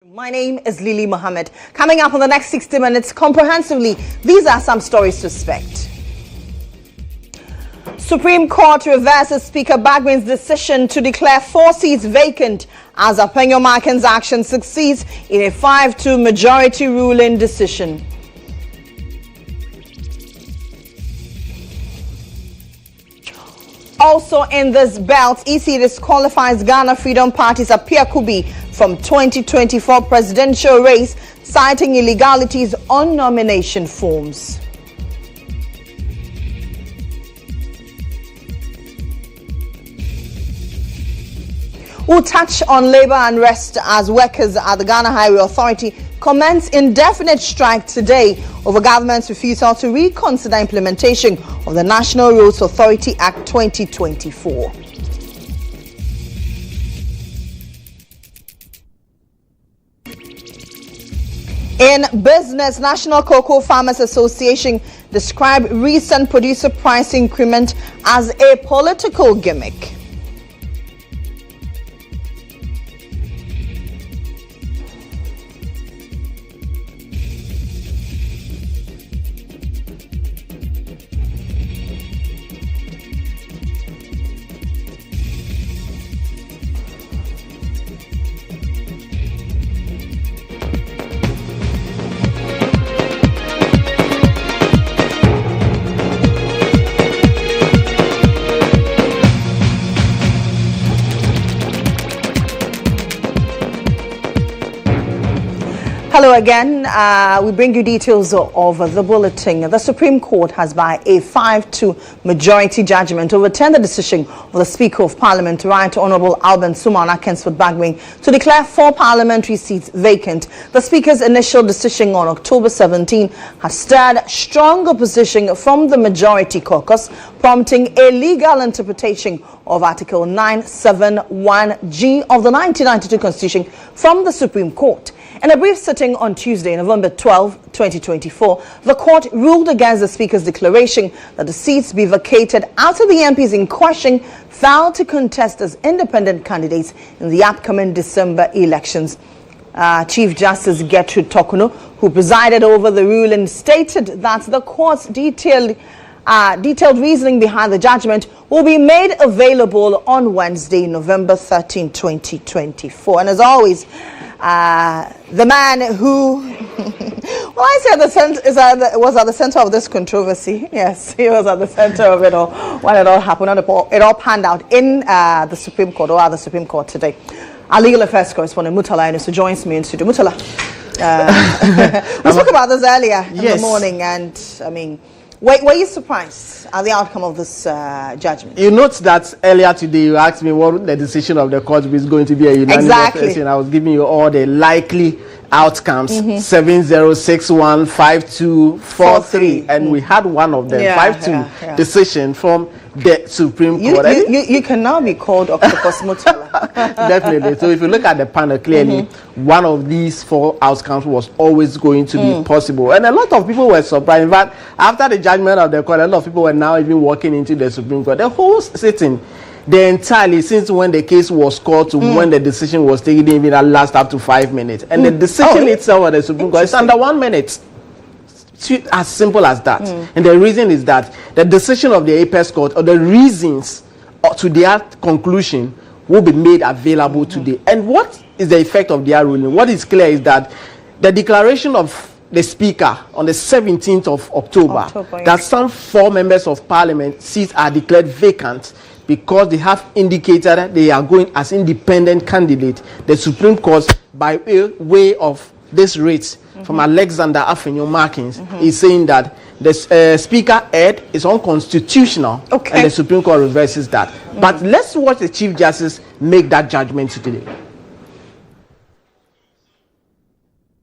My name is Mohammed. Coming up in the next 60 minutes, comprehensively, these are some stories to expect. Supreme Court reverses Speaker Bagwin's decision to declare 4 seats vacant as Apenyo Makin's action succeeds in a 5-2 majority ruling decision. Also in this belt, EC disqualifies Ghana Freedom Party's Apia Kubi from 2024 presidential race, citing illegalities on nomination forms. We'll touch on labor unrest as workers at the Ghana Highway Authority commence indefinite strike today over government's refusal to reconsider implementation of the National Roads Authority Act 2024. In business, National Cocoa Farmers Association described recent producer price increment as a political gimmick. Hello again. We bring you details of the bulletin. The Supreme Court has, by a 5-2 majority judgment, overturned the decision of the Speaker of Parliament, Right Honourable Alban Sumana Kensford Bagwin, to declare 4 parliamentary seats vacant. The Speaker's initial decision on October 17 has stirred strong opposition from the majority caucus, prompting a legal interpretation of Article 971G of the 1992 Constitution from the Supreme Court. In a brief sitting on Tuesday, November 12, 2024, the court ruled against the Speaker's declaration that the seats be vacated after the MPs in question failed to contest as independent candidates in the upcoming December elections. Chief Justice Gertrude Tokuno, who presided over the ruling, stated that the court's detailed reasoning behind the judgment will be made available on Wednesday, November 13, 2024. And as always, the man who, well, I said was at the center of this controversy. Yes, he was at the center of it all when it all happened. It all panned out in the Supreme Court, or at the Supreme Court today. Our legal affairs correspondent Mutala Inusu joins me in studio. Mutala, we spoke about this earlier in the morning, and I mean, were you surprised at the outcome of this judgment? You note that earlier today you asked me what the decision of the court is going to be a unanimous decision. I was giving you all the likely outcomes, 7-0, 6-1, 5-2, 4-3, and we had one of them, 5-2 decision from the Supreme Court. You can now be called Octopus Mutala. Definitely. So if you look at the panel clearly, one of these 4 outcomes was always going to be possible. And a lot of people were surprised. In fact, after the judgment of the court, a lot of people were now even walking into the Supreme Court. The whole sitting, entirely, since when the case was called to when the decision was taken, didn't even last up to 5 minutes. And the decision itself of the Supreme Court is under 1 minute. As simple as that. And the reason is that the decision of the Apex Court, or the reasons to their conclusion, will be made available today. And what is the effect of their ruling? What is clear is that the declaration of the Speaker on the 17th of October that some 4 members of Parliament seats are declared vacant because they have indicated that they are going as independent candidate. The Supreme Court, by way of this writ from Alexander Afenyo Markins, is saying that the Speaker erred is unconstitutional, and the Supreme Court reverses that. But let's watch the Chief Justice make that judgment today.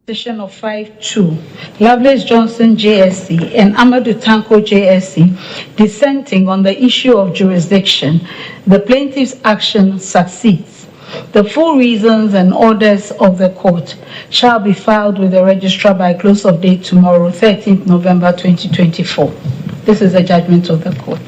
Decision of 5-2, Lovelace Johnson JSC and Amadou Tanko JSC dissenting on the issue of jurisdiction. The plaintiff's action succeeds. The full reasons and orders of the court shall be filed with the registrar by close of day tomorrow, 13th November 2024. This is the judgment of the court.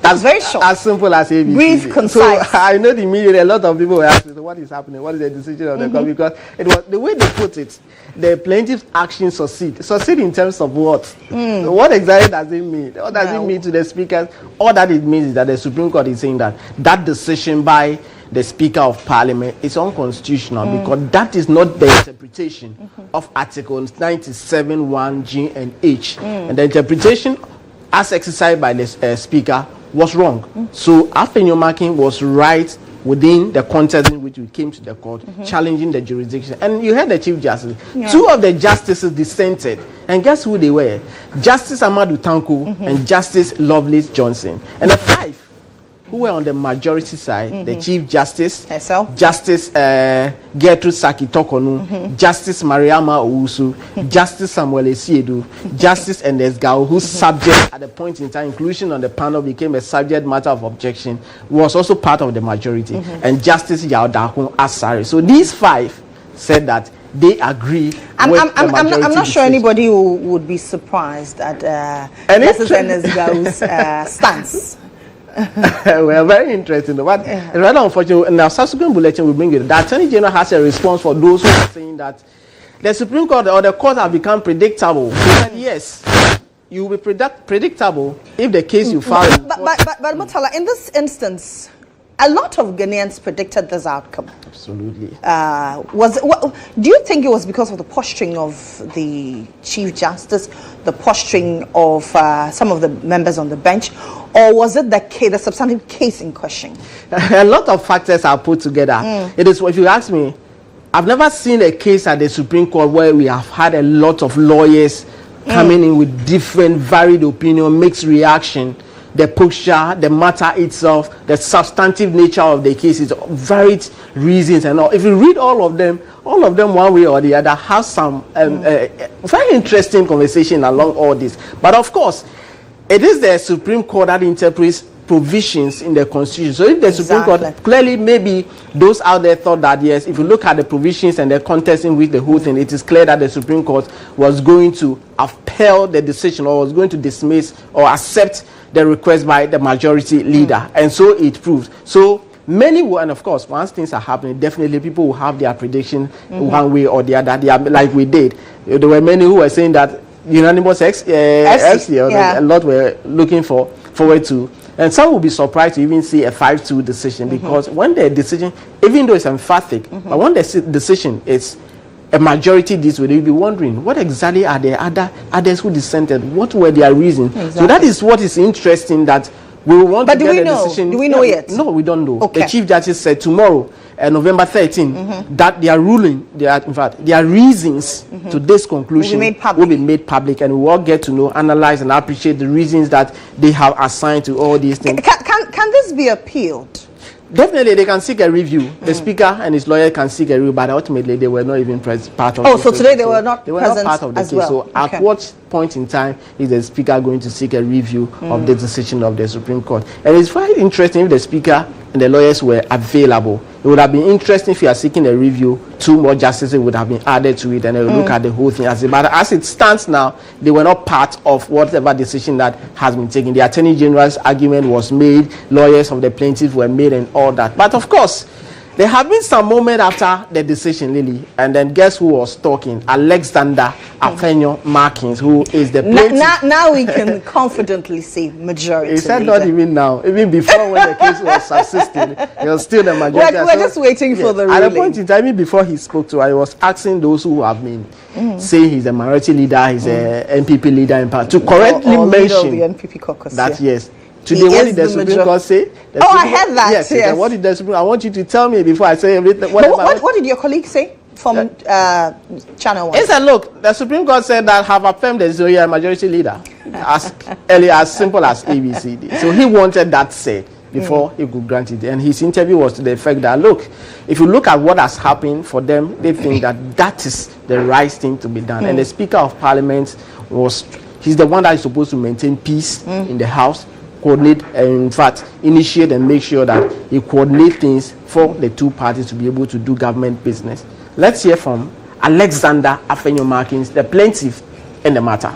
That's very short. As simple as ABC. Brief, concise. So I know the media, a lot of people were asking, so what is happening? What is the decision of the court? Because it was the way they put it, the plaintiff's action succeed. Succeed in terms of what? So what exactly does it mean? What does it mean to the speakers? All that it means is that the Supreme Court is saying that that decision by the Speaker of Parliament is unconstitutional because that is not the interpretation of Articles 97(1) G and H. And the interpretation as exercised by the Speaker was wrong. So Afenyo Marking was right within the context in which we came to the court, challenging the jurisdiction. And you heard the Chief Justice. Two of the justices dissented. And guess who they were? Justice Amadou Tanko and Justice Lovelace Johnson. And the five who were on the majority side, the Chief Justice, herself, Justice Gertrude Saki Tokonu, Justice Mariama Owusu, Justice Samuel Esiedu, Justice Endes Gao, whose subject at the point in time, inclusion on the panel became a subject matter of objection, was also part of the majority, and Justice Yao Dakun Asari. So these five said that they agree with the majority. I'm not sure anybody would be surprised at Justice Endes Gao's stance. Well, very interesting. But rather unfortunately, in our subsequent bulletin, we bring it. The Attorney General has a response for those who are saying that the Supreme Court or the court have become predictable. He said, yes, you will be predictable if the case you file. But Murtala, in this instance, a lot of Ghanaians predicted this outcome. Absolutely. Do you think it was because of the posturing of the Chief Justice, the posturing of some of the members on the bench, or was it the substantive case in question? A lot of factors are put together. It is, if you ask me, I've never seen a case at the Supreme Court where we have had a lot of lawyers coming in with different, varied opinion, mixed reaction. The posture, the matter itself, the substantive nature of the case is varied reasons and all. If you read all of them one way or the other have some very interesting conversation along all this. But of course, it is the Supreme Court that interprets provisions in the Constitution. So if the Supreme Court, clearly maybe those out there thought that yes, if you look at the provisions and the context in which the whole thing, it is clear that the Supreme Court was going to upheld the decision or was going to dismiss or accept the request by the majority leader, and so it proved. So many will, and of course, once things are happening, definitely people will have their prediction one way or the other. They are, like we did. There were many who were saying that unanimous a lot were looking forward to, and some will be surprised to even see a 5-2 decision because when the decision, even though it's emphatic, but when the decision is a majority this way, they'll be wondering what exactly are the others who dissented, what were their reasons. Exactly. So that is what is interesting, that we want to get a decision. Do we know yet? No, we don't know. Okay. The Chief Justice said tomorrow, November 13, that their ruling, their reasons to this conclusion will be made public, and we will all get to know, analyze, and appreciate the reasons that they have assigned to all these things. Can this be appealed? Definitely, they can seek a review. The Speaker and his lawyer can seek a review, but ultimately they were not even part of. Oh, so today they were not present part of the as case. well. So at what point in time is the Speaker going to seek a review of the decision of the Supreme Court? And it's very interesting if the Speaker and the lawyers were available. It would have been interesting if you are seeking a review, 2 more justices would have been added to it, and they would look at the whole thing. But as it stands now, they were not part of whatever decision that has been taken. The Attorney General's argument was made, lawyers of the plaintiff were made, and all that. But of course, there have been some moment after the decision, Lily, and then guess who was talking? Alexander Afenyo Markins, who is the plaintiff. Now we can confidently say majority. He said not even now, even before when the case was subsisting, it was still the majority. We're just waiting for the ruling. At the point in time, even before he spoke to, I was asking those who have been saying he's a minority leader, he's a NPP leader in part, to correctly mention the NPP caucus, that yes. Today, what did the Supreme Court say? I heard that. Yes. What did the Supreme? I want you to tell me before I say everything. What did your colleague say from Channel 1? He said, look, the Supreme Court said that have affirmed that you're a majority leader, as simple as ABCD. So he wanted that said before he could grant it. And his interview was to the effect that, look, if you look at what has happened for them, they think that that is the right thing to be done. And the Speaker of Parliament he's the one that is supposed to maintain peace in the House, coordinate, and in fact initiate and make sure that he coordinate things for the two parties to be able to do government business. Let's hear from Alexander Afenyo Markins, the plaintiff in the matter.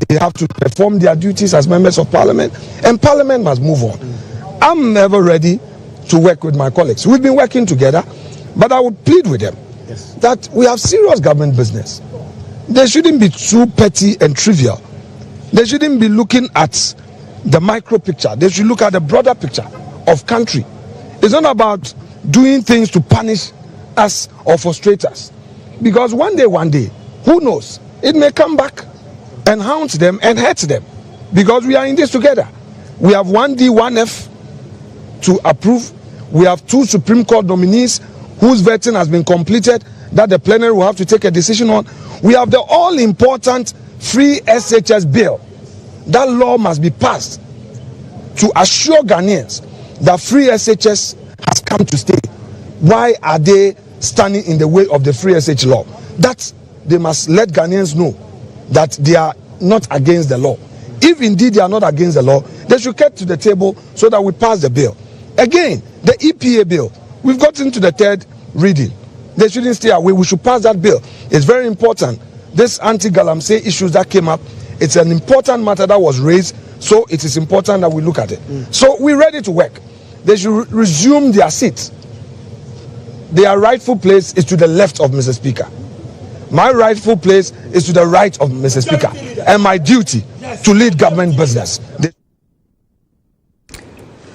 They have to perform their duties as members of parliament, and parliament must move on. I'm never ready to work with my colleagues. We've been working together, but I would plead with them that we have serious government business. They shouldn't be too petty and trivial. They shouldn't be looking at the micro picture. They should look at the broader picture of country. It's not about doing things to punish us or frustrate us. Because one day, who knows? It may come back and haunt them and hurt them. Because we are in this together. We have 1D, 1F to approve. We have 2 Supreme Court nominees whose vetting has been completed that the plenary will have to take a decision on. We have the all-important free SHS bill. That law must be passed to assure Ghanaians that free SHS has come to stay. Why are they standing in the way of the free SH law? That they must let Ghanaians know that they are not against the law. If indeed they are not against the law, they should get to the table so that we pass the bill. Again, the EPA bill, we've gotten to the 3rd reading. They shouldn't stay away. We should pass that bill. It's very important. This anti-galamsey issues that came up, it's an important matter that was raised, so it is important that we look at it. So we're ready to work. They should resume their seats. Their rightful place is to the left of Mr. Speaker. My rightful place is to the right of Mr. Speaker. And my duty to lead government business.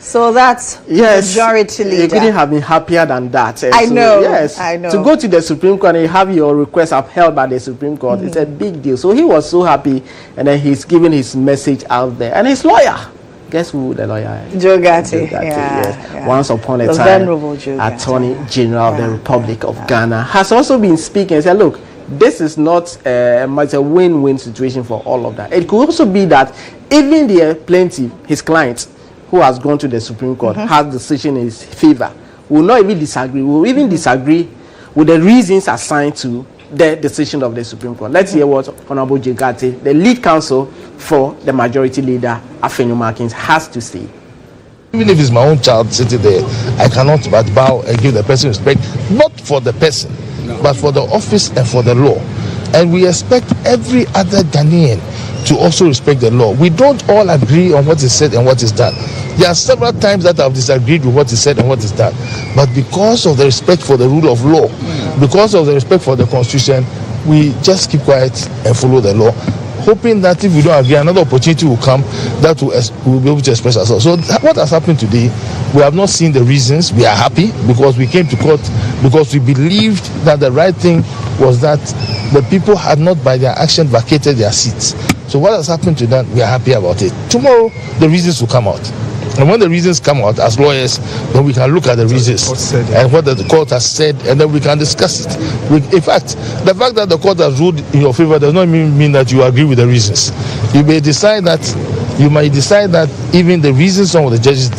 So that's majority leader. You couldn't have been happier than that. I know. Yes. I know. To go to the Supreme Court and have your request upheld by the Supreme Court, it's a big deal. So he was so happy, and then he's giving his message out there. And his lawyer, guess who the lawyer is? GHOne. Yes. Once upon a time, Attorney General of the Republic of Ghana has also been speaking and said, look, this is not much a win-win situation for all of that. It could also be that even the plaintiff, his client, who has gone to the Supreme Court, has decision in his favor, will not even disagree. Will even disagree with the reasons assigned to the decision of the Supreme Court. Let's hear what Honorable GHOne, the lead counsel for the majority leader, Afenyomarkins, has to say. Even if it's my own child sitting there, I cannot but bow and give the person respect, not for the person, but for the office and for the law. And we expect every other Ghanaian to also respect the law. We don't all agree on what is said and what is done. There are several times that I've disagreed with what is said and what is done. But because of the respect for the rule of law, because of the respect for the Constitution, we just keep quiet and follow the law, hoping that if we don't agree, another opportunity will come that we'll be able to express ourselves. So what has happened today, we have not seen the reasons. We are happy because we came to court because we believed that the right thing was that the people had not by their action vacated their seats. So what has happened to that, we are happy about it. Tomorrow, the reasons will come out. And when the reasons come out, as lawyers, then we can look at the reasons and what the court has said, and then we can discuss it. In fact, the fact that the court has ruled in your favor does not mean that you agree with the reasons. You might decide that even the reasons some of the judges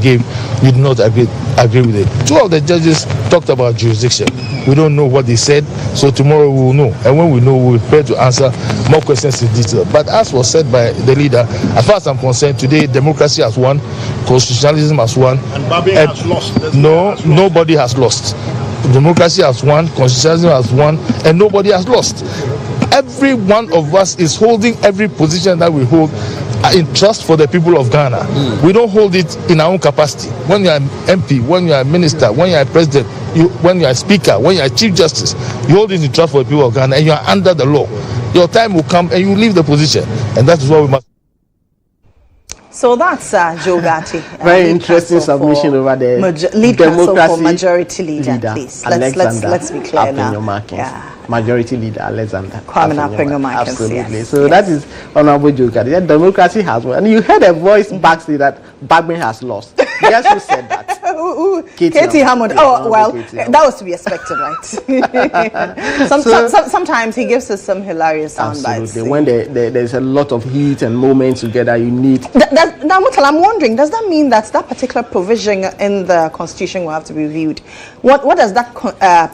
gave, you do not agree with it. 2 of the judges talked about jurisdiction. We don't know what they said, so tomorrow we will know. And when we know, we will prepare to answer more questions in detail. But as was said by the leader, as far as I'm concerned, today democracy has won, constitutionalism has won. And Babi has lost. Nobody has lost. Democracy has won, constitutionalism has won, and nobody has lost. Every one of us is holding every position that we hold in trust for the people of Ghana. We don't hold it in our own capacity. When you are MP, when you are minister, when you are president, when you are speaker, when you are chief justice, you hold it in trust for the people of Ghana, and you are under the law. Your time will come and you leave the position, and that is what we must. So that's GHOne. Very interesting submission over there. Lead counsel for majority leader, please. Let's be clear now. Yeah. Majority leader Alexander Afenyomarkins. Absolutely. Yes. So that is Honorable GHOne. Yeah, democracy has won. And you heard a voice backstage that Bagman has lost. Yes, who said that? Katie Hammond. Oh, well, that was to be expected, right? Sometimes he gives us some hilarious sound bites. Absolutely. When there's a lot of heat and moments together, you need. Now, Mutal, I'm wondering, does that mean that particular provision in the Constitution will have to be reviewed? What does that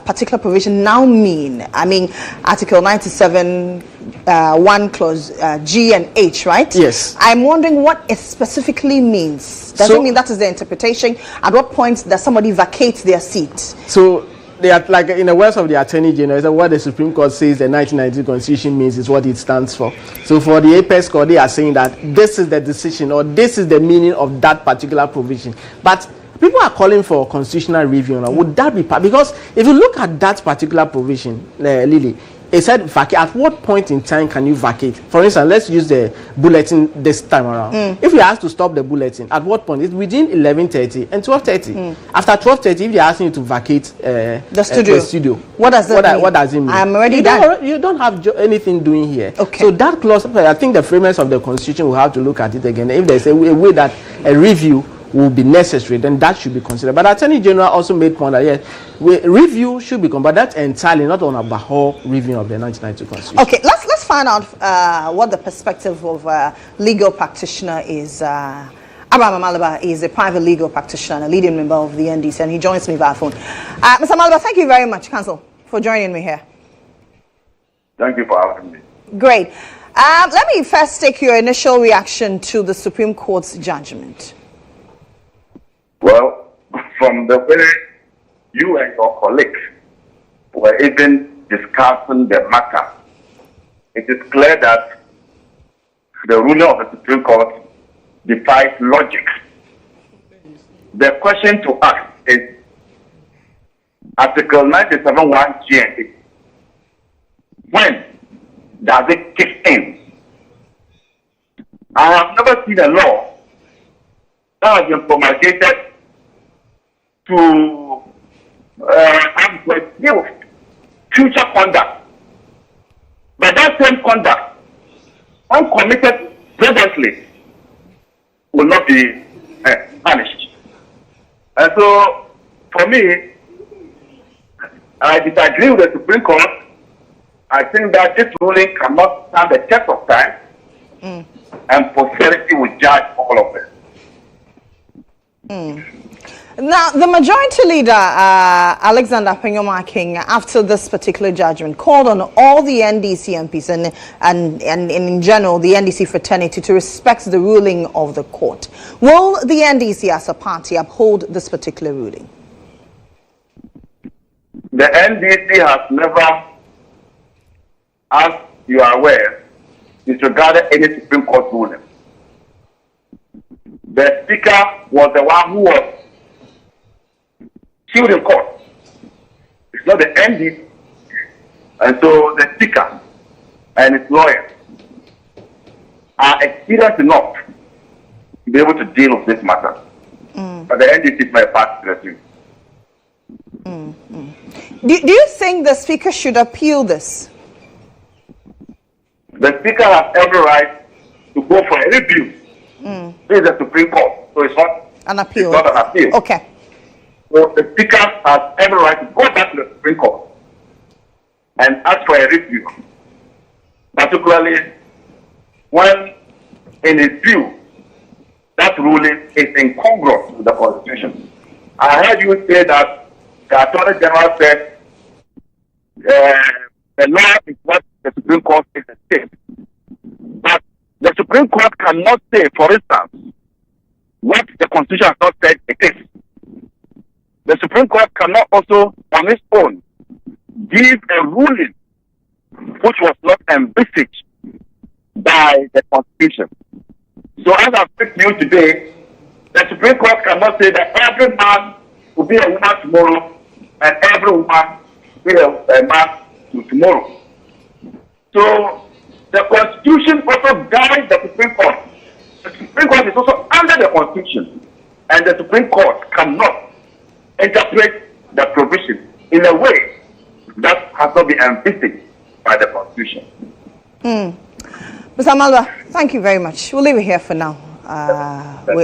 particular provision now mean? I mean, Article 97, 1 clause G and H, right? Yes. I'm wondering what it specifically means. Does it mean that is the interpretation? At what point does somebody vacate their seat? So they are like in the words of the Attorney General, what the Supreme Court says the 1992 Constitution means is what it stands for. So for the Apex Court, they are saying that this is the decision or this is the meaning of that particular provision. But people are calling for constitutional review. Now, would that be part? Because if you look at that particular provision, Lily, it said vacate. At what point in time can you vacate? For instance, let's use the bulletin this time around. If you ask to stop the bulletin, at what point? It's within 11:30 and 12:30. After 12:30, if they're asking you to vacate the studio, what does that mean? What does it mean? I'm already done. You don't have anything doing here. Okay. So that clause, I think the framers of the Constitution will have to look at it again. If there's a way that a review will be necessary, then that should be considered. But the Attorney General also made point that yes, review should be but that's entirely not on a whole review of the 1992 Constitution. Okay, let's find out what the perspective of a legal practitioner is. Abraham Malaba is a private legal practitioner and a leading member of the NDC, and he joins me via phone. Mr. Malaba, thank you very much, Counsel, for joining me here. Thank you for having me. Great. Let me first take your initial reaction to the Supreme Court's judgment. Well, from the way you and your colleagues were even discussing the matter, it is clear that the ruling of the Supreme Court defies logic. The question to ask is Article 97(1) GNA. When does it kick in? I have never seen a law that has been promulgated to deal with future conduct. But that same conduct, when committed presently, will not be punished. And so, for me, I disagree with the Supreme Court. I think that this ruling cannot stand the test of time, and posterity will judge all of it. Now, the majority leader, Alexander Penyoma King, after this particular judgment, called on all the NDC MPs and in general the NDC fraternity to respect the ruling of the court. Will the NDC as a party uphold this particular ruling? The NDC has never, as you are aware, disregarded any Supreme Court ruling. The Speaker was the one who was killed in court. It's not the NDC. And so the Speaker and his lawyers are experienced enough to be able to deal with this matter. But the NDC is my party to Do you think the Speaker should appeal this? The Speaker has every right to go for a review. This is the Supreme Court, so it's not an appeal. It's not an appeal. Okay. So the Speaker has every right to go back to the Supreme Court and ask for a review, particularly when, in his view, that ruling is incongruous with the Constitution. I heard you say that the Attorney General said the law is what the Supreme Court is a state. But the Supreme Court cannot say, for instance, what the Constitution has not said it is. The Supreme Court cannot also, on its own, give a ruling which was not envisaged by the Constitution. So as I speak to you today, the Supreme Court cannot say that every man will be a woman tomorrow and every woman will be a man tomorrow. So the Constitution also guides the Supreme Court. The Supreme Court is also under the Constitution, and the Supreme Court cannot interpret the provision in a way that has not been envisaged by the Constitution. Mr. Malba, thank you very much. We'll leave it here for now.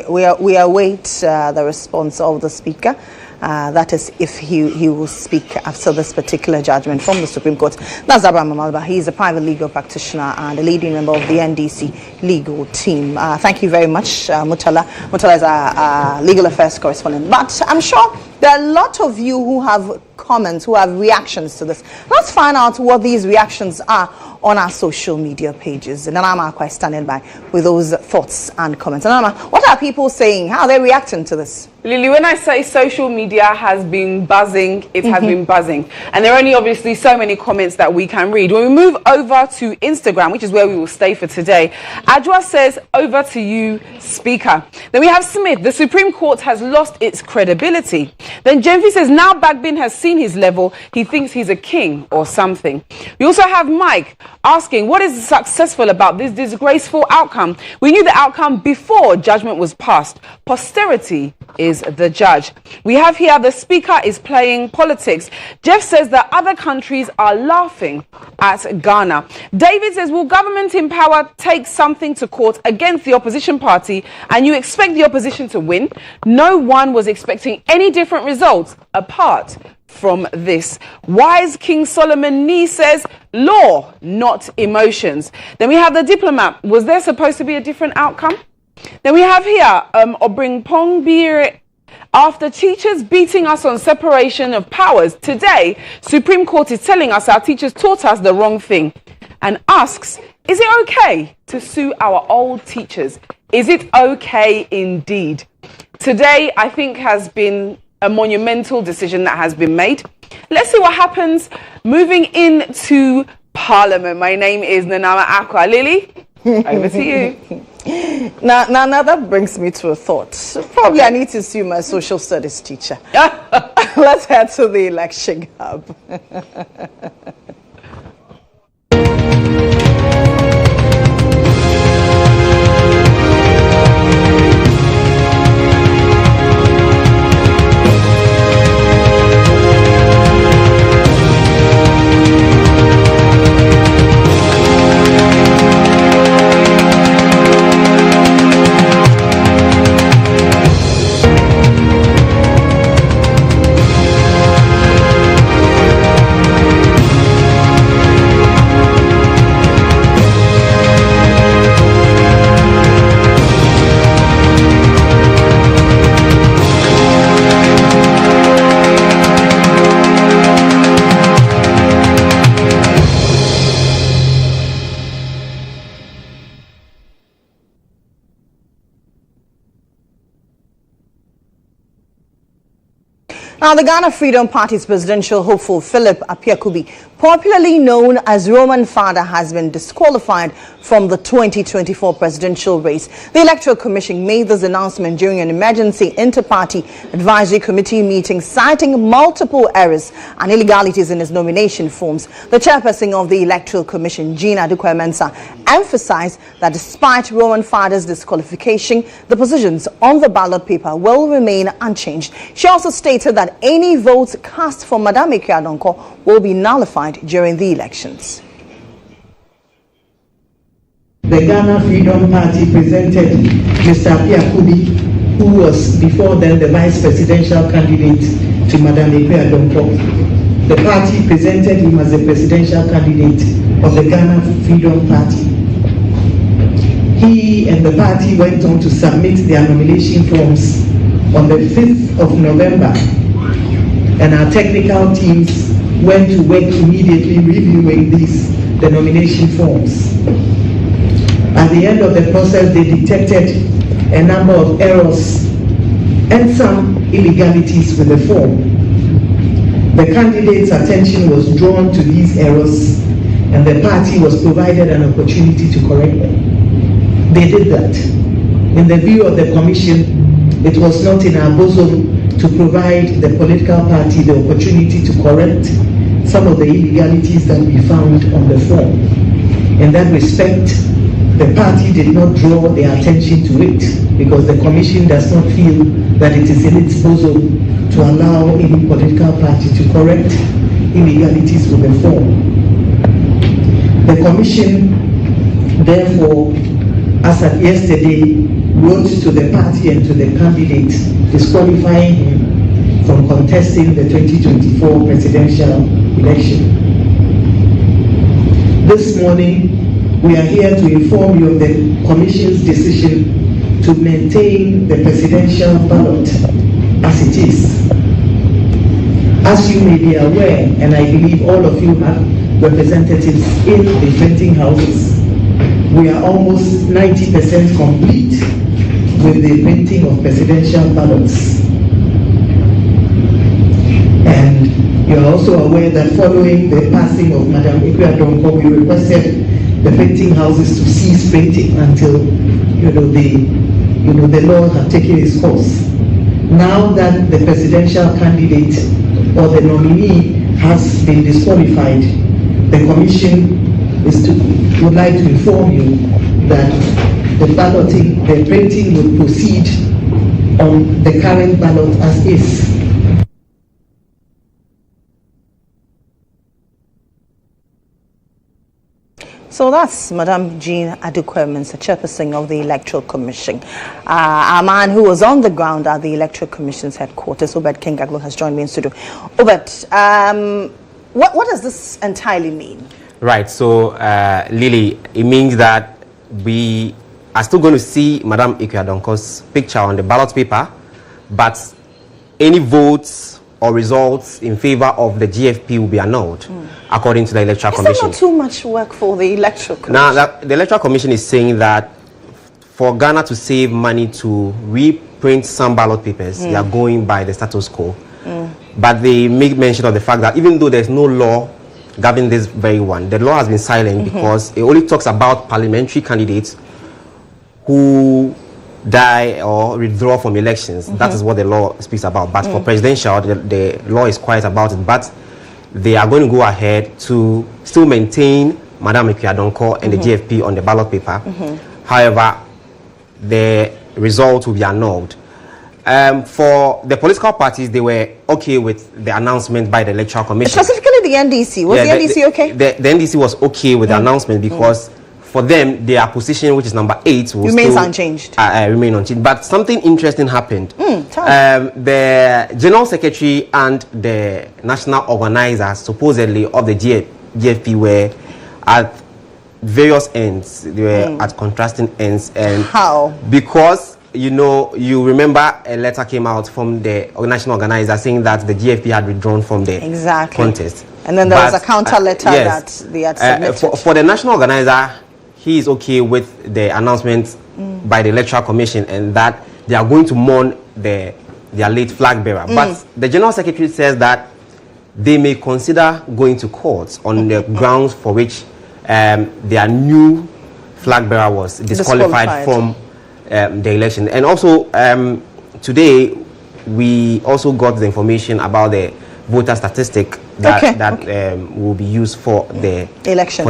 We await the response of the Speaker. That is, if he will speak after this particular judgment from the Supreme Court. That's Abraham Malba. He is a private legal practitioner and a leading member of the NDC legal team. Thank you very much, Mutala. Mutala is our legal affairs correspondent. But I'm sure There are a lot of you who have comments, who have reactions to this. Let's find out what these reactions are on our social media pages. And Nanama quite standing by with those thoughts and comments. Nanama, what are people saying? How are they reacting to this? Lily, when I say social media has been buzzing, it has been buzzing. And there are only obviously so many comments that we can read. When we move over to Instagram, which is where we will stay for today, Adwa says, over to you, Speaker. Then we have Smith, the Supreme Court has lost its credibility. Then Jenfi says, now Bagbin has seen his level, he thinks he's a king or something. We also have Mike asking, what is successful about this disgraceful outcome? We knew the outcome before judgment was passed. Posterity is the judge. We have here the Speaker is playing politics. Jeff says that other countries are laughing at Ghana. David says, will government in power take something to court against the opposition party and you expect the opposition to win? No one was expecting any different results apart from this. Wise King Solomon Nee says, law, not emotions. Then we have the diplomat. Was there supposed to be a different outcome? Then we have here Obring Pong Bir. After teachers beating us on separation of powers, today Supreme Court is telling us our teachers taught us the wrong thing and asks, is it okay to sue our old teachers? Is it okay indeed? Today, I think, has been a monumental decision that has been made. Let's see what happens moving into Parliament. My name is Nanama Akwa. Lily, over to you. Now that brings me to a thought. Probably I need to sue my social studies teacher. Let's head to the election hub. Now, the Ghana Freedom Party's presidential hopeful Philip Apiakubi, popularly known as Roman Father, has been disqualified from the 2024 presidential race. The Electoral Commission made this announcement during an emergency inter-party advisory committee meeting, citing multiple errors and illegalities in his nomination forms. The chairperson of the Electoral Commission, Gina Adukwamensa, emphasized that despite Roman Father's disqualification, the positions on the ballot paper will remain unchanged. She also stated that any votes cast for Madam Ekuadonko will be nullified during the elections. The Ghana Freedom Party presented Mr. Apiakubi, who was before then the vice presidential candidate to Madam Ekuadonko. The party presented him as the presidential candidate of the Ghana Freedom Party. He and the party went on to submit their nomination forms on the 5th of November. And our technical teams went to work immediately reviewing the nomination forms. At the end of the process, they detected a number of errors and some illegalities with the form. The candidate's attention was drawn to these errors and the party was provided an opportunity to correct them. They did that. In the view of the commission, it was not in our bosom to provide the political party the opportunity to correct some of the illegalities that we found on the form. In that respect, the party did not draw their attention to it because the commission does not feel that it is in its bosom to allow any political party to correct illegalities with the form. The commission, therefore, as at yesterday, wrote to the party and to the candidate disqualifying him from contesting the 2024 presidential election. This morning, we are here to inform you of the Commission's decision to maintain the presidential ballot as it is. as you may be aware, and I believe all of you have representatives in the printing houses, we are almost 90% complete with the printing of presidential ballots. And you're also aware that following the passing of Madam Ikwe-Adonko, we requested the printing houses to cease printing until the law had taken its course. Now that the presidential candidate or the nominee has been disqualified, the commission would like to inform you that the printing will proceed on the current ballot as is. So that's Madam Jean Adukwem, the chairperson of the Electoral Commission. Our man who was on the ground at the Electoral Commission's headquarters, Obed Kingaglo, has joined me in studio. Obed, what does this entirely mean? Right, so Lily, it means that we are still going to see Madam Ikwe-Adonko's picture on the ballot paper, but any votes or results in favor of the GFP will be annulled, according to the Electoral Commission. Is that not too much work for the Electoral Commission? Now, the Electoral Commission is saying that for Ghana to save money to reprint some ballot papers, they are going by the status quo. But they make mention of the fact that even though there's no law governing this very one, the law has been silent because it only talks about parliamentary candidates who die or withdraw from elections. That is what the law speaks about. But for presidential, the law is quiet about it. But they are going to go ahead to still maintain Madam Ikwe-Adonko and the GFP on the ballot paper. However, the result will be annulled. For the political parties, they were okay with the announcement by the Electoral Commission. Specifically the NDC. Was the NDC okay? The NDC was okay with the announcement because for them, their position, which is number 8, will remains unchanged. Remain unchanged. But something interesting happened. The General Secretary and the national organizers, supposedly, of the GFP were at various ends. They were at contrasting ends. And how? Because, you remember a letter came out from the national organizer saying that the GFP had withdrawn from the contest. And then there was a counter letter that they had submitted. For the national organizer, he is okay with the announcement by the Electoral Commission and that they are going to mourn their late flag bearer. But the General Secretary says that they may consider going to court on the grounds for which their new flag bearer was disqualified from the election. And also, today, we also got the information about the voter statistic that will be used for the election.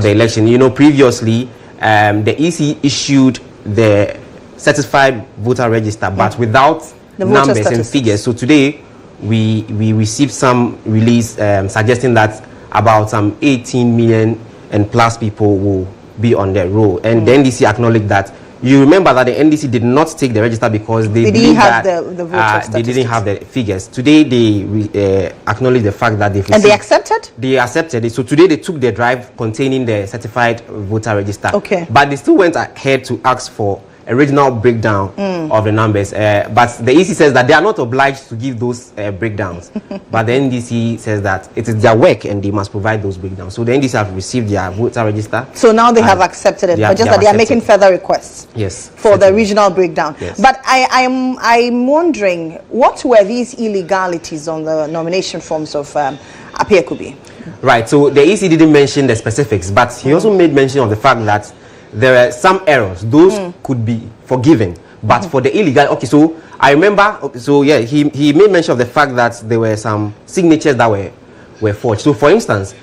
Previously, the EC issued the certified voter register, but without the numbers and figures. So today, we received some release suggesting that about 18 million and plus people will be on the roll. And the NDC acknowledged that. You remember that the NDC did not take the register because they didn't have they didn't have the figures. Today they acknowledge the fact that they've they accepted? They accepted it. So today they took the drive containing the certified voter register. Okay. But they still went ahead to ask for a regional breakdown of the numbers. But the EC says that they are not obliged to give those breakdowns. But the NDC says that it is their work and they must provide those breakdowns. So the NDC have received their voter register. So now they have accepted it, but just that they are making further requests. Yes. For the regional breakdown. Yes. But I'm wondering, what were these illegalities on the nomination forms of Appiah-Kubi? Right. So the EC didn't mention the specifics, but he also made mention of the fact that there are some errors. Those could be forgiven. But for the illegal, okay, so I remember, he made mention of the fact that there were some signatures that were forged. So for instance,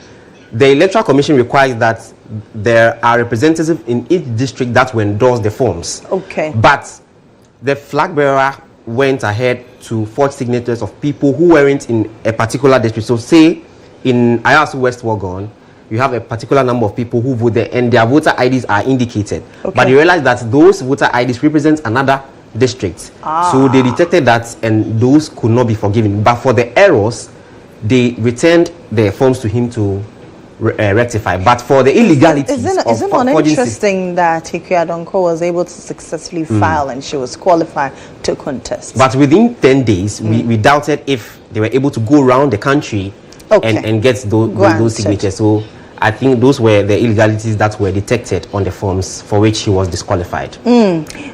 the Electoral Commission requires that there are representatives in each district that will endorse the forms. Okay. But the flag bearer went ahead to forge signatures of people who weren't in a particular district. So say in Ayasu West Wuogon, you have a particular number of people who vote there and their voter IDs are indicated. Okay. But you realize that those voter IDs represent another district. So they detected that and those could not be forgiven. But for the errors, they returned the forms to him to rectify. But for the illegalities isn't it interesting that Hikuya Donko was able to successfully file and she was qualified to contest? But within 10 days, we doubted if they were able to go around the country and get those signatures. So I think those were the illegalities that were detected on the forms for which he was disqualified.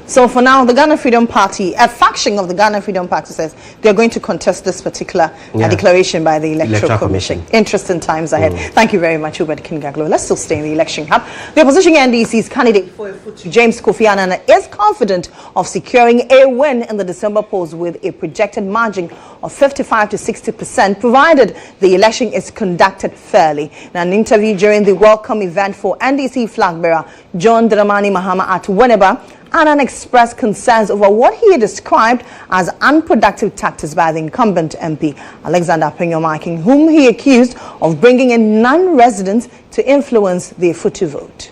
So for now, the Ghana Freedom Party, a faction of the Ghana Freedom Party, says they're going to contest this particular declaration by the Electoral Commission. Interesting times ahead. Thank you very much, Hubert Kingaglo. Let's still stay in the election hub. The opposition NDC's candidate for James Kofi Annan is confident of securing a win in the December polls with a projected margin of 55 to 60%, provided the election is conducted fairly. In an interview during the welcome event for NDC flag bearer GHOne Dramani Mahama at Winneba, Annan expressed concerns over what he described as unproductive tactics by the incumbent MP Alexander Appenyo-Markin, whom he accused of bringing in non-residents to influence the Futu vote.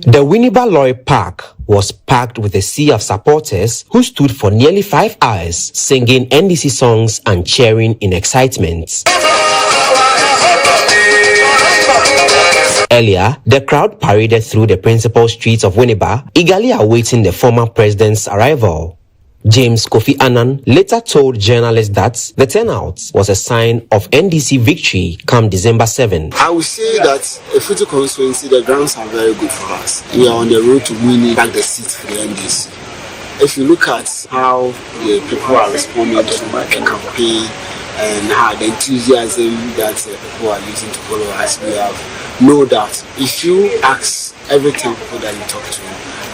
The Winneba Lorry Park was packed with a sea of supporters who stood for nearly 5 hours singing NDC songs and cheering in excitement. Earlier, the crowd paraded through the principal streets of Winneba, eagerly awaiting the former president's arrival. James Kofi Annan later told journalists that the turnout was a sign of NDC victory come December 7. I would say that a Futu constituency, the grounds are very good for us. We are on the road to winning back the seat for the NDC. If you look at how the people are responding to the campaign and how the enthusiasm that people are using to follow us, we have no doubt. If you ask every 10 people that you talk to,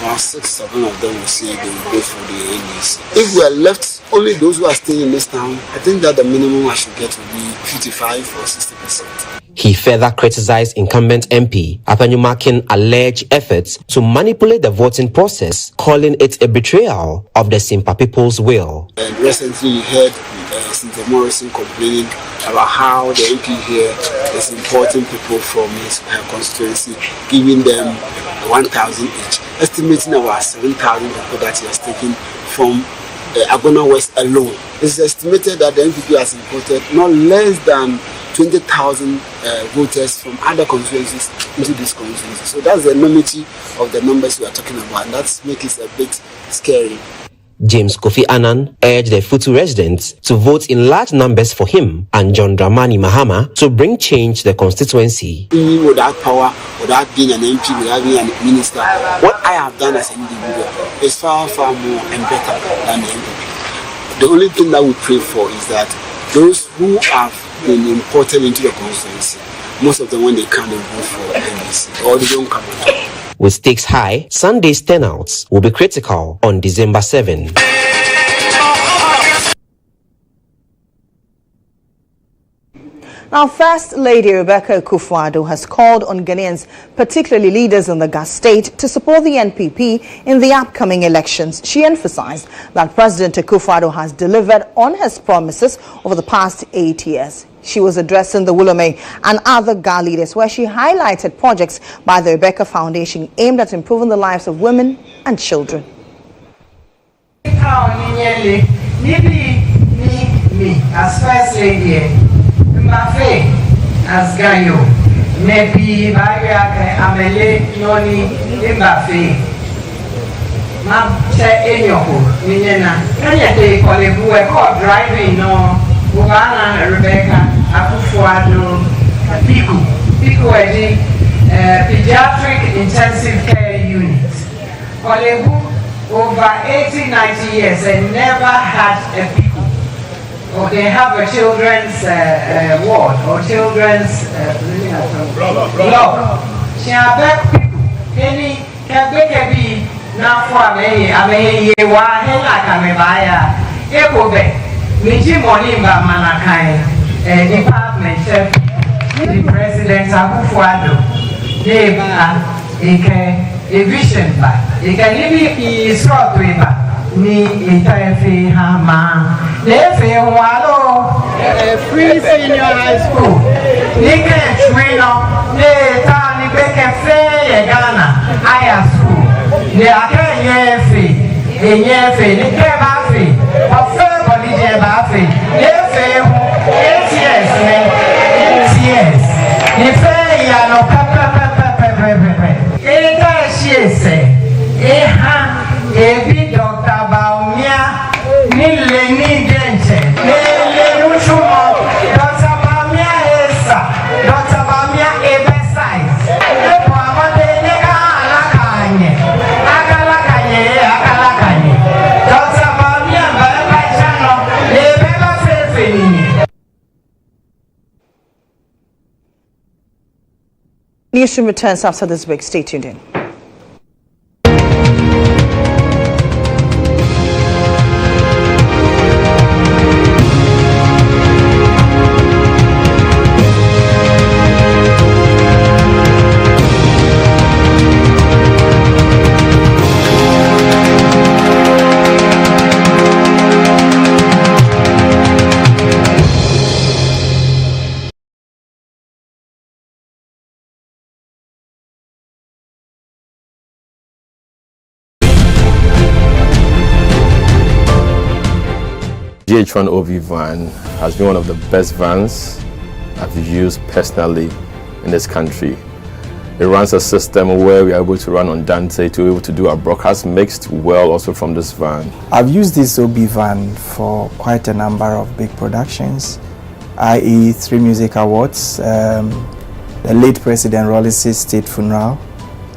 about 6-7 of them will say they will go for the NDC. If we are left only those who are staying in this town, I think that the minimum I should get will be 55 or 60%. He further criticized incumbent MP Appenyo-Markin alleged efforts to manipulate the voting process, calling it a betrayal of the Simpa people's will. And recently we heard Senator Morrison complaining about how the MP here is importing people from his constituency, giving them 1,000 each, estimating about 7,000 people that he has taken from Agona West alone. It's estimated that the NPP has imported not less than 20,000 voters from other constituencies into this constituency. So that's the enormity of the numbers we are talking about, and that makes it a bit scary. James Kofi Annan urged the Futu residents to vote in large numbers for him and GHOne Dramani Mahama to bring change to the constituency. Without power, without being an MP, without being a minister, what I have done as an individual is far, far more and better than the MP. The only thing that we pray for is that those who have been imported into the constituency, most of them, when they come, they vote for NDC, or they don't come. With stakes high, Sunday's turnouts will be critical on December 7. Now, First Lady Rebecca Akufo-Addo has called on Ghanaians, particularly leaders in the Gas State, to support the NPP in the upcoming elections. She emphasized that President Akufo-Addo has delivered on his promises over the past 8 years. She was addressing the Wulome and other Ga leaders, where she highlighted projects by the Rebecca Foundation aimed at improving the lives of women and children. As First Lady, as Gayo, maybe Amele Yoni Mbafe. Mam say Enyoko, Minena. Kanyate Kolebu, a car driving no Bugana Rebecca Akufo-Addo Piku Edi Pediatric Intensive Care Unit. Kolebu over 80-90 years and never had a Piku. Or they have a children's ward or children's block. She have any Kabekebi now for me, Wahela Kamebaya, Ekobe, Miji Monimba Manakai, Department Chef, the President Akufo-Addo, Deva, a vision back. You can even be struck with ni itaefi hama lefe walo free senior high school ni ketwino ne ta ni beke fe ye Ghana high school ni akenyefi enyefi ni ke ba fi ofe body je ba fi lefe in tears. He say, "Ya no pepe. She say, ebi Dr. Baumia, ni Leni Denche, ni Luchumo, Dr. Baumia Esa, Dr. Baumia Ebesai. Epo amade nega alakanye. Dr. Baumia Baba Chano, Ebeba Fefeni. Newsroom returns after this break. Stay tuned in. GHOne OV van has been one of the best vans I've used personally in this country. It runs a system where we are able to run on Dante to be able to do our broadcast mixed well also from this van. I've used this OB van for quite a number of big productions, i.e. 3 music awards, the late President Rollis' state funeral,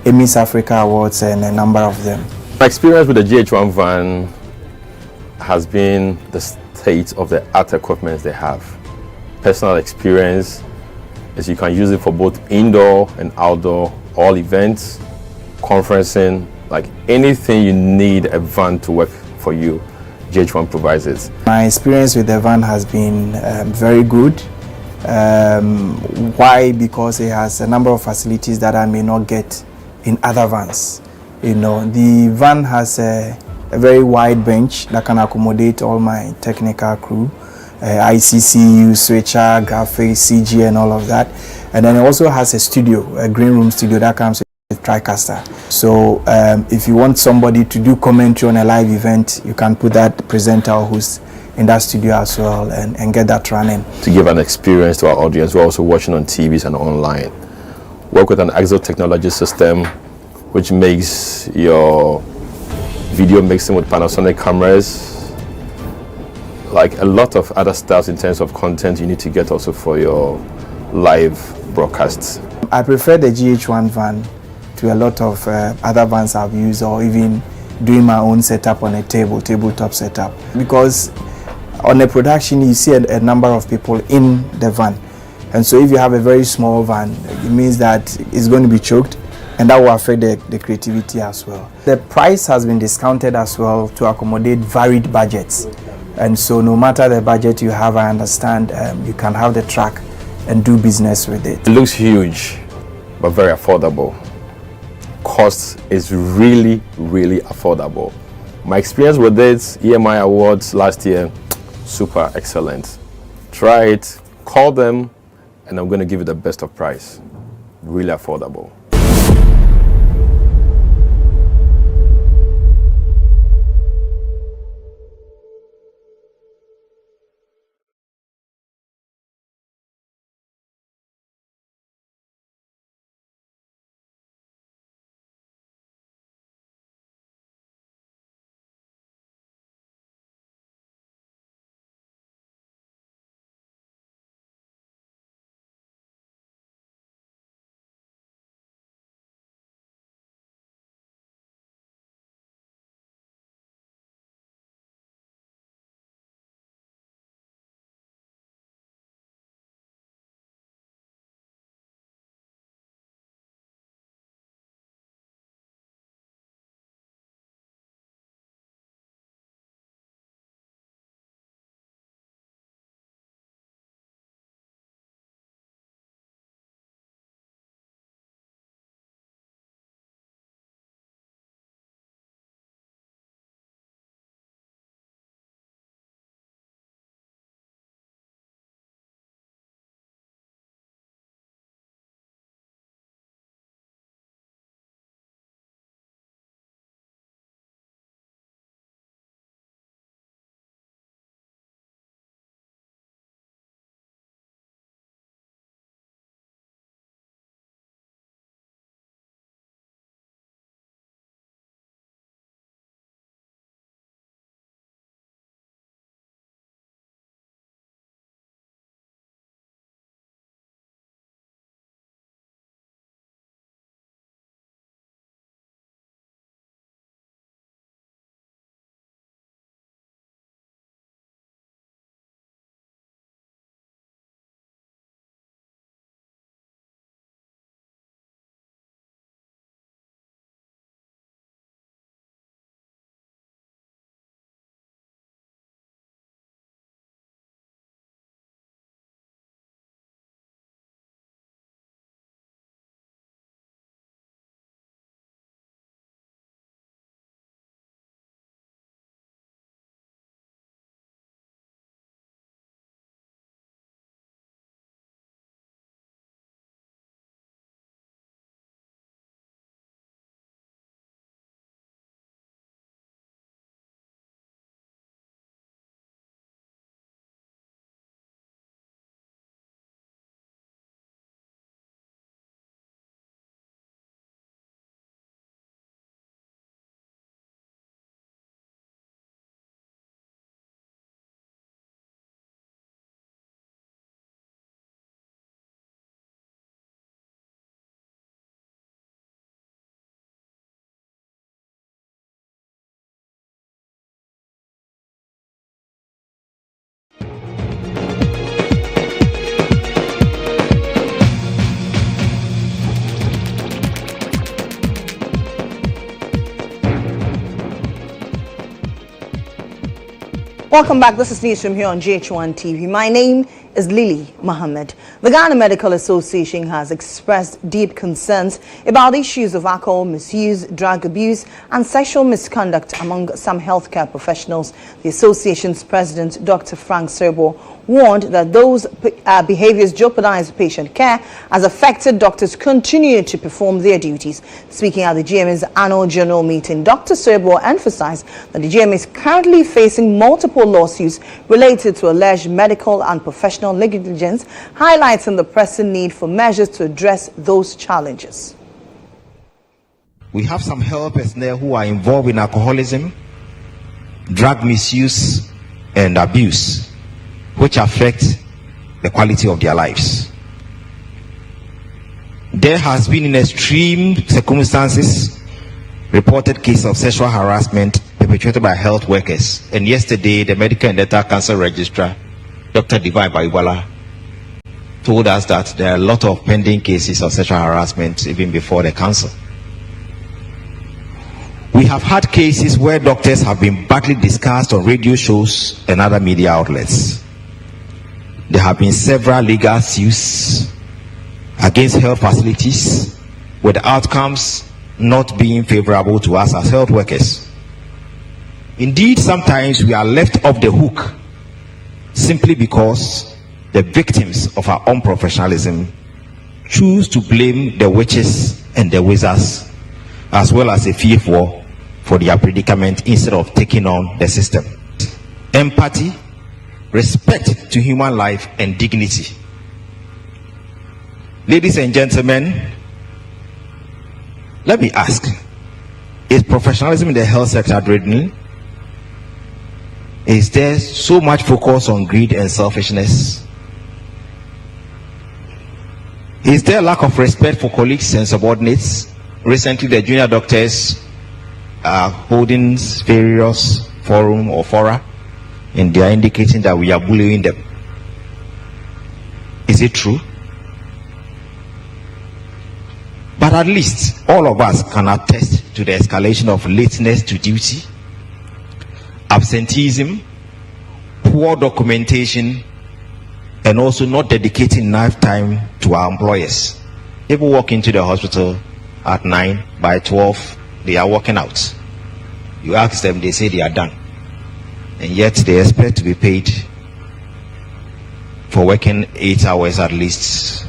Emmys Africa Awards, and a number of them. My experience with the GHOne van has been the state of the art equipment they have. Personal experience is you can use it for both indoor and outdoor, all events, conferencing, like anything you need a van to work for you, GHOne provides it. My experience with the van has been very good. Why? Because it has a number of facilities that I may not get in other vans. You know, the van has a very wide bench that can accommodate all my technical crew, ICCU, switcher, graphics, CG, and all of that. And then it also has a studio, a green room studio that comes with TriCaster. So if you want somebody to do commentary on a live event, you can put that presenter who's in that studio as well and get that running. To give an experience to our audience who are also watching on TVs and online. Work with an Exo technology system which makes your video mixing with Panasonic cameras, like a lot of other stuff in terms of content you need to get also for your live broadcasts. I prefer the GHOne van to a lot of other vans I've used, or even doing my own setup on a tabletop setup, because on a production you see a number of people in the van, and so if you have a very small van, it means that it's going to be choked, and that will affect the creativity as well. The price has been discounted as well to accommodate varied budgets, and so no matter the budget you have, I understand you can have the truck and do business with it. It looks huge but very affordable. Cost is really affordable. My experience with it, EMI Awards last year, super excellent. Try it, call them, and I'm going to give you the best of price. Really affordable. Welcome back. This is Newsroom here on GHOne TV. My name is Lily Mohammed. The Ghana Medical Association has expressed deep concerns about issues of alcohol misuse, drug abuse, and sexual misconduct among some healthcare professionals. The association's president, Dr. Frank Serbo, warned that those behaviors jeopardize patient care as affected doctors continue to perform their duties. Speaking at the GMA's annual general meeting, Dr. Serbo emphasized that the GMA is currently facing multiple lawsuits related to alleged medical and professional negligence, highlighting the pressing need for measures to address those challenges. We have some health personnel who are involved in alcoholism, drug misuse, and abuse, which affect the quality of their lives. There has been, in extreme circumstances, reported case of sexual harassment perpetrated by health workers. And yesterday, the Medical and Dental Cancer Registrar, Dr. Divine Baibala, told us that there are a lot of pending cases of sexual harassment even before the cancer. We have had cases where doctors have been badly discussed on radio shows and other media outlets. There have been several legal suits against health facilities, with outcomes not being favorable to us as health workers. Indeed, sometimes we are left off the hook simply because the victims of our unprofessionalism choose to blame the witches and the wizards, as well as the fearful, for their predicament instead of taking on the system. Empathy, respect to human life and dignity. Ladies and gentlemen, let me ask, is professionalism in the health sector dwindling? Is there so much focus on greed and selfishness? Is there a lack of respect for colleagues and subordinates? Recently, the junior doctors are holding various forum or fora, and they are indicating that we are bullying them. Is it true? But at least all of us can attest to the escalation of lateness to duty, absenteeism, poor documentation, and also not dedicating enough time to our employers. People walk into the hospital at 9, by 12, they are walking out. You ask them, they say they are done. And yet they expect to be paid for working 8 hours at least.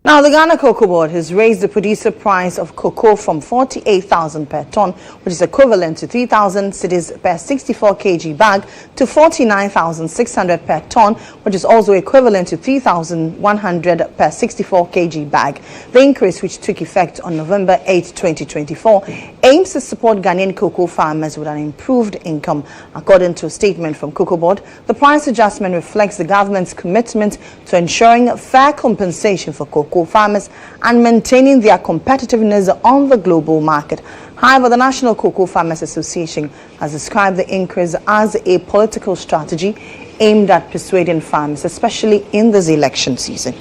Now, the Ghana Cocoa Board has raised the producer price of cocoa from 48,000 per ton, which is equivalent to 3,000 cedis per 64 kg bag, to 49,600 per ton, which is also equivalent to 3,100 per 64 kg bag. The increase, which took effect on November 8, 2024, aims to support Ghanaian cocoa farmers with an improved income. According to a statement from Cocoa Board, the price adjustment reflects the government's commitment to ensuring fair compensation for cocoa farmers and maintaining their competitiveness on the global market. However, the National Cocoa Farmers Association has described the increase as a political strategy aimed at persuading farmers, especially in this election season.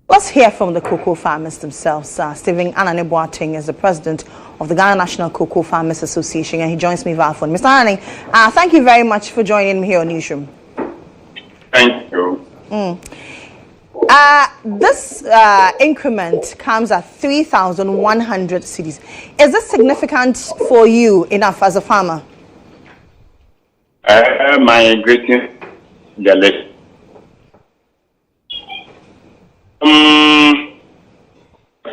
Let's hear from the cocoa farmers themselves. Stephen Anani Boateng is the president of the Ghana National Cocoa Farmers Association, and he joins me via phone. Mr. Anani, thank you very much for joining me here on Newsroom. Thank you. This increment comes at 3,100 cedis. Is this significant for you enough as a farmer? My greetings, dear listeners.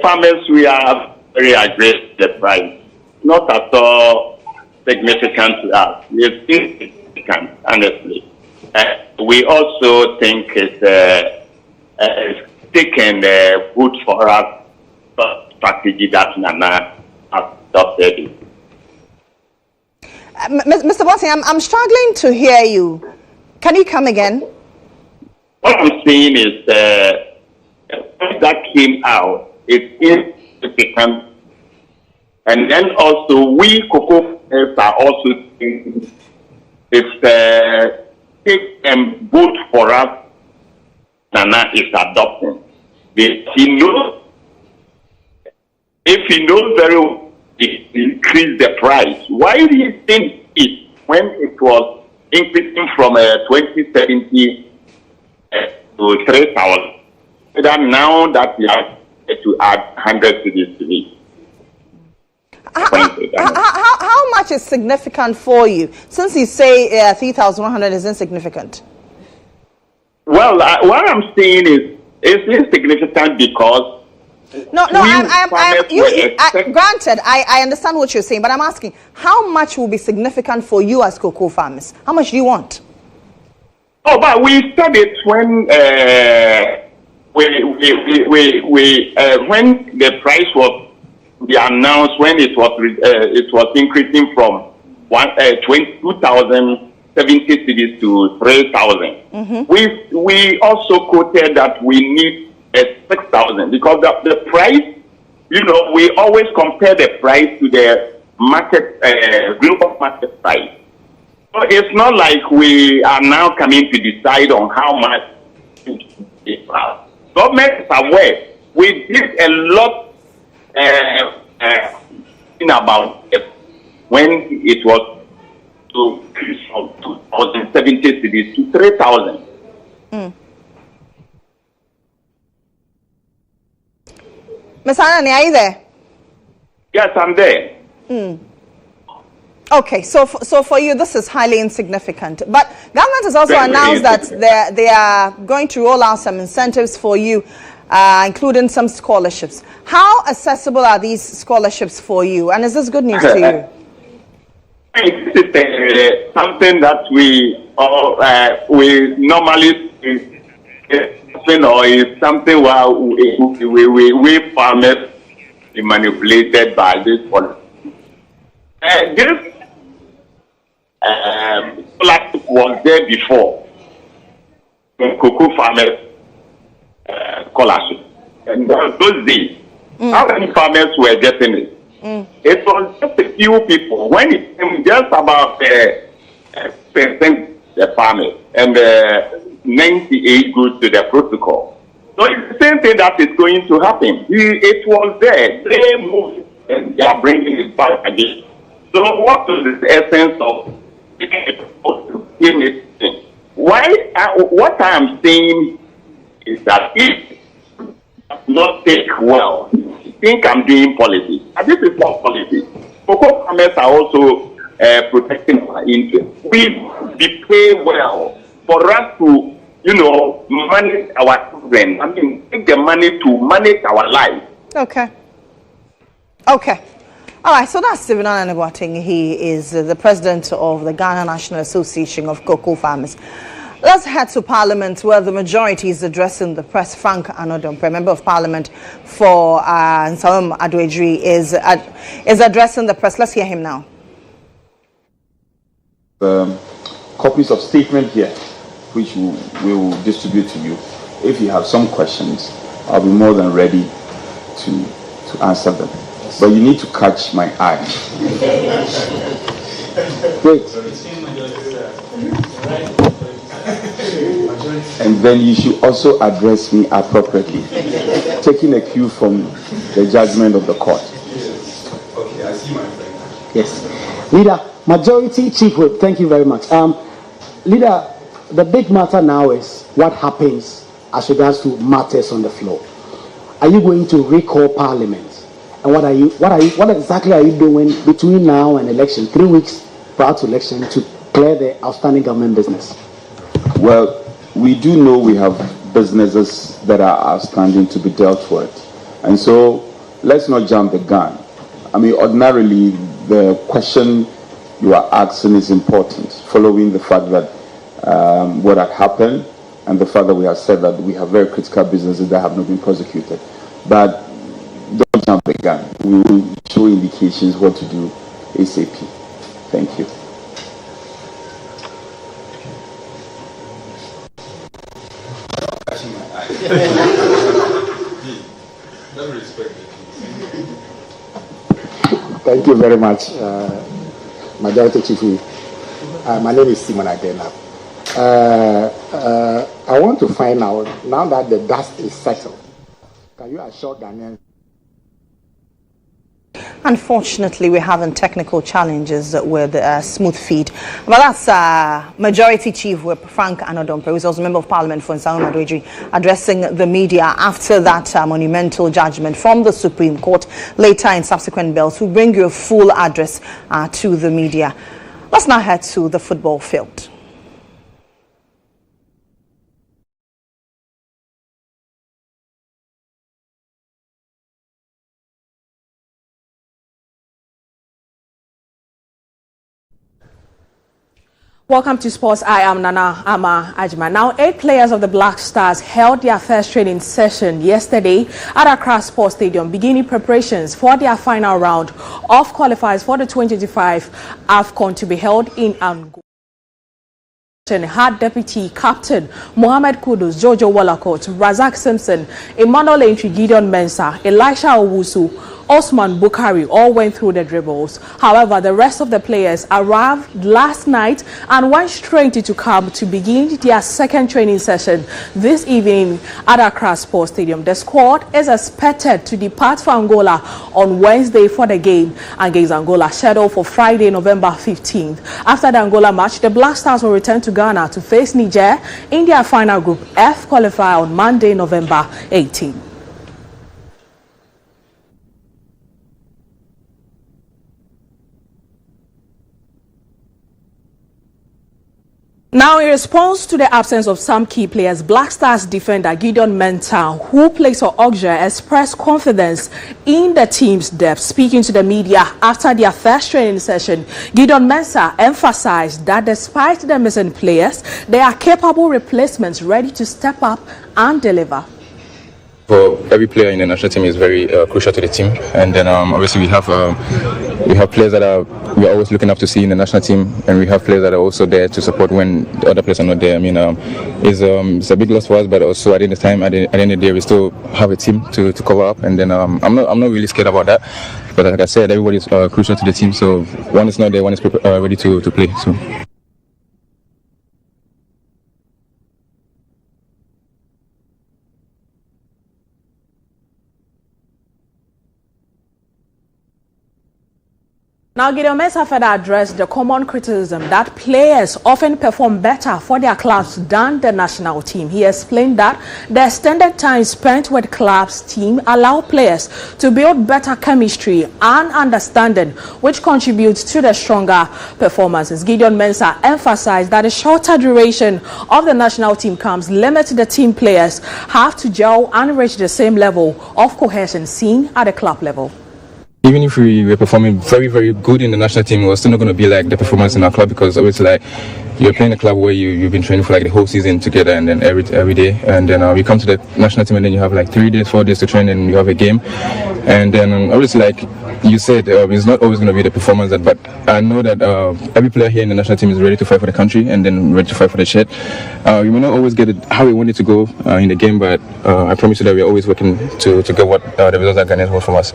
Farmers, we are very aggressive the price. Not at all significant to us. We think it's significant, honestly. we also think it's taken good for us strategy that Nana has adopted. Mr. Bossing, I'm struggling to hear you. Can you come again? What I'm saying is that came out, it's insignificant. And then also, we cocoa farmers are also thinking it's take them good for us, Nana is adopting. If he knows very well, it increase the price. Why do you think it when it was increasing from 2070 to 3,000? That now that we have to add 100 cities to it. How much is significant for you? Since you say 3,100 is insignificant. Well, what I'm saying is it's insignificant because granted, I understand what you're saying, but I'm asking, how much will be significant for you as cocoa farmers? How much do you want? Oh, but we said it when the price was announced, when it was increasing from 2,070 cities to 3,000. We also quoted that we need 6,000 because the price, we always compare the price to the market, real market price. So it's not like we are now coming to decide on how much it is. Government is aware. We did a lot about it when it was to increase from 2,070 cities to 3,000. Ms. Anani, are you there? Yes, I'm there. Okay, so for you, this is highly insignificant. But government has also announced that they are going to roll out some incentives for you, including some scholarships. How accessible are these scholarships for you? And is this good news to you? It's something that we normally is something where we farmers be manipulated by this policy. This scholarship was there before, cocoa farmers scholarship. And those days, how many farmers were getting it? It was just a few people. When it came just about percent the farmers, and 98 goes to the protocol. So it's the same thing that is going to happen. It was there. They moved and they are bringing it back again. So what is the essence of it? What I am saying is that if not take well, I think I'm doing politics. And this is not politics. Cocoa farmers are also protecting our interests. We pay well for us to, manage our children. I mean, take the money to manage our life. Okay. All right, so that's Stephen Anani. He is the president of the Ghana National Association of Cocoa Farmers. Let's head to Parliament, where the majority is addressing the press. Frank Anodompe, member of Parliament for Nsawam Adwejiri, is addressing the press. Let's hear him now. Copies of statement here, which we will distribute to you. If you have some questions, I'll be more than ready to answer them. But you need to catch my eye. Wait. And then you should also address me appropriately, taking a cue from the judgment of the court. Okay, I see my friend. Yes. Leader, Majority Chief Whip, thank you very much. Leader, the big matter now is what happens as regards to matters on the floor. Are you going to recall Parliament? And what exactly are you doing between now and election, 3 weeks prior to election, to clear the outstanding government business? Well, we do know we have businesses that are outstanding to be dealt with. And so let's not jump the gun. I mean, ordinarily, the question you are asking is important, following the fact that what had happened and the fact that we have said that we have very critical businesses that have not been prosecuted. But don't jump the gun. We will show indications what to do ASAP. Thank you. Thank you very much, Majority Chief Whip. My name is Simon Adena. I want to find out, now that the dust is settled, can you assure Ghanaians? Unfortunately, we're having technical challenges with smooth feed. But that's Majority Chief Whip Frank Anodompe, who is also Member of Parliament for Nsawam Adwedri, addressing the media after that monumental judgment from the Supreme Court. Later in subsequent bells, we'll bring you a full address to the media. Let's now head to the football field. Welcome to Sports. I am Nana Ama Ajma. Now, 8 players of the Black Stars held their first training session yesterday at Accra Sports Stadium, beginning preparations for their final round of qualifiers for the 2025 AFCON to be held in Angola. Had Deputy Captain Mohammed Kudus, Jojo Wallacott, Razak Simpson, Emmanuel Entry, Gideon Mensah, Elisha Owusu, Osman Bukhari all went through the dribbles. However, the rest of the players arrived last night and went straight into camp to begin their second training session this evening at Accra Sports Stadium. The squad is expected to depart for Angola on Wednesday for the game against Angola, scheduled for Friday, November 15th. After the Angola match, the Black Stars will return to Ghana to face Niger in their final Group F qualifier on Monday, November 18th. Now, in response to the absence of some key players, Black Stars defender Gideon Mensah, who plays for Auxerre, expressed confidence in the team's depth. Speaking to the media after their first training session, Gideon Mensah emphasized that despite the missing players, they are capable replacements ready to step up and deliver. For every player in the national team is very crucial to the team, and then obviously we have players that we are always looking up to see in the national team, and we have players that are also there to support when the other players are not there. I mean, it's a big loss for us, but also at the end of the time, at the end of the day, we still have a team to cover up, and then I'm not really scared about that. But like I said, everybody's crucial to the team, so one is not there, one is ready to play. So. Now, Gideon Mensah further addressed the common criticism that players often perform better for their clubs than the national team. He explained that the extended time spent with clubs team allow players to build better chemistry and understanding, which contributes to the stronger performances. Gideon Mensah emphasized that the shorter duration of the national team camps limit the team players have to gel and reach the same level of cohesion seen at the club level. Even if we were performing very, very good in the national team, we're still not going to be like the performance in our club, because obviously, like, you're playing a club where you've been training for like the whole season together, and then every day, and then you come to the national team, and then you have like 3 days, 4 days to train, and you have a game, and then obviously, like you said, it's not always going to be the performance but I know that every player here in the national team is ready to fight for the country and then ready to fight for the shirt. We may not always get it how we want it to go in the game, but I promise you that we're always working to get what the results that Ghanaians want from us.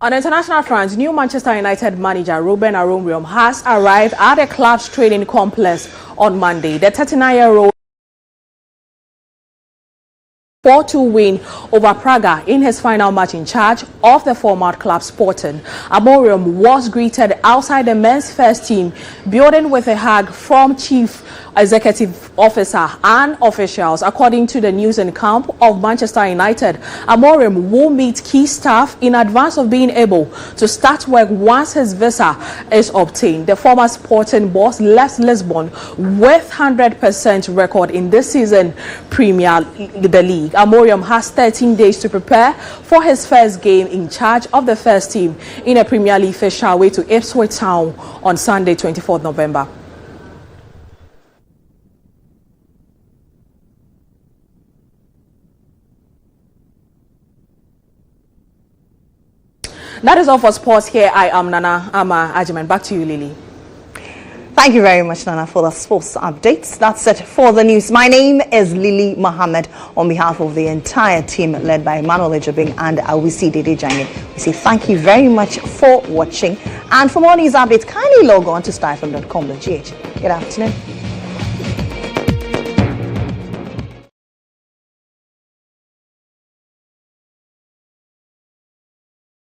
On the international front, new Manchester United manager Ruben Amorim has arrived at the club's training complex on Monday. The 39-year-old 4-2 win over Praga in his final match in charge of the format club Sporting. Amorim was greeted outside the men's first team building with a hug from Chief Executive Officer and officials. According to the news in camp of Manchester United, Amorim will meet key staff in advance of being able to start work once his visa is obtained. The former Sporting boss left Lisbon with 100% record in this season Premier League. Amorim has 13 days to prepare for his first game in charge of the first team in a Premier League fixture away to Ipswich Town on Sunday, 24th November. That is all for sports here. I am Nana Ama Ajiman. Back to you, Lily. Thank you very much, Nana, for the sports updates. That's it for the news. My name is Lily Mohammed. On behalf of the entire team led by Emmanuel Ejobing and Awisi Dede Jange, we say thank you very much for watching. And for more news updates, kindly log on to starfm.com.gh. Good afternoon.